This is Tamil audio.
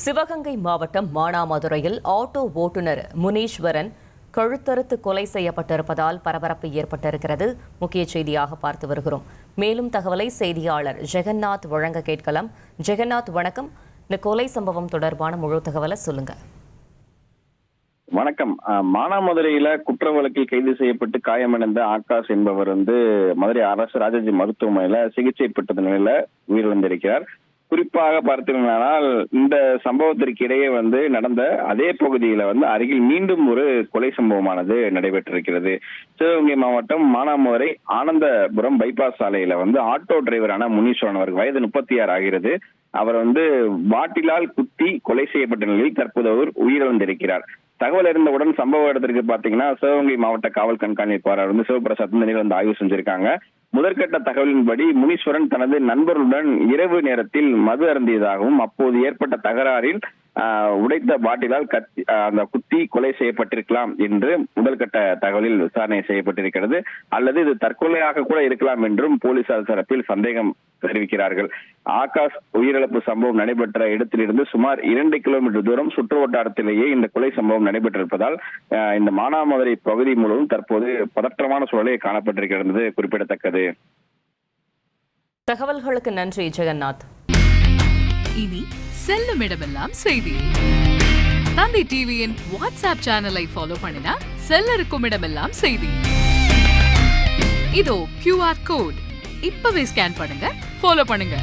சிவகங்கை மாவட்டம் மானாமதுரையில் ஆட்டோ ஓட்டுநர் முனீஸ்வரன் கழுத்தறுத்து கொலை செய்யப்பட்டிருப்பதால் பரபரப்பு ஏற்பட்டிருக்கிறது. முக்கிய செய்தியாக பார்த்து வருகிறோம். மேலும் தகவலை செய்தியாளர் ஜெகநாத் வழங்க கேட்கலாம். ஜெகநாத், வணக்கம். இந்த கொலை சம்பவம் தொடர்பான முழு தகவலை சொல்லுங்க. வணக்கம். மானாமதுரையில குற்ற வழக்கில் கைது செய்யப்பட்டு காயமடைந்த ஆகாஷ் என்பவர் மதுரை அரசு ராஜாஜி மருத்துவமனையில சிகிச்சை பெற்ற நிலையில உயிரிழந்திருக்கிறார். குறிப்பாக பார்த்தீங்கன்னால் இந்த சம்பவத்திற்கு இடையே நடந்த அதே பகுதியில அருகில் மீண்டும் ஒரு கொலை சம்பவமானது நடைபெற்றிருக்கிறது. சிவகங்கை மாவட்டம் மானாமதுரை ஆனந்தபுரம் பைபாஸ் சாலையில ஆட்டோ டிரைவரான முனீஸ்வரன் அவருக்கு வயது 36 ஆகிறது. அவர் பாட்டிலால் குத்தி கொலை செய்யப்பட்ட நிலையில் தற்போது அவர் உயிரிழந்திருக்கிறார். தகவல் இருந்தவுடன் சம்பவ இடத்திற்கு பாத்தீங்கன்னா சிவகங்கை மாவட்ட காவல் கண்காணிப்பாளர் சிவபிரசாத் நேரில் ஆய்வு செஞ்சிருக்காங்க. முதற்கட்ட தகவலின்படி முனீஸ்வரன் தனது நண்பருடன் இரவு நேரத்தில் மது அருந்தியதாகவும் அப்போது ஏற்பட்ட தகராறில் உடைத்த பாட்டிலால் குத்தி கொலை செய்யப்பட்டிருக்கலாம் என்று முதல்கட்ட தகவலில் விசாரணை செய்யப்பட்டிருக்கிறது. அல்லது இது தற்கொலையாக கூட இருக்கலாம் என்றும் போலீசார் தரப்பில் சந்தேகம் தெரிவிக்கிறார்கள். ஆகாஷ் உயிரிழப்பு சம்பவம் நடைபெற்ற இடத்திலிருந்து சுமார் 2 கிலோமீட்டர் தூரம் சுற்று வட்டாரத்திலேயே இந்த கொலை சம்பவம் நடைபெற்றிருப்பதால் இந்த மானாமதுரை பகுதி முழுவதும் தற்போது பதற்றமான சூழலே காணப்பட்டிருக்கிறது குறிப்பிடத்தக்கது. தகவல்களுக்கு நன்றி ஜெகநாத். இனி செல்லும் இடமெல்லாம் செய்தி. தந்தி டிவியின் வாட்ஸ்அப் சேனலை ஃபாலோ பண்ணினா செல்லருக்கும் இடமெல்லாம் செய்தி. இதோ QR கோட் இப்பவே ஸ்கேன் பண்ணுங்க, ஃபாலோ பண்ணுங்க.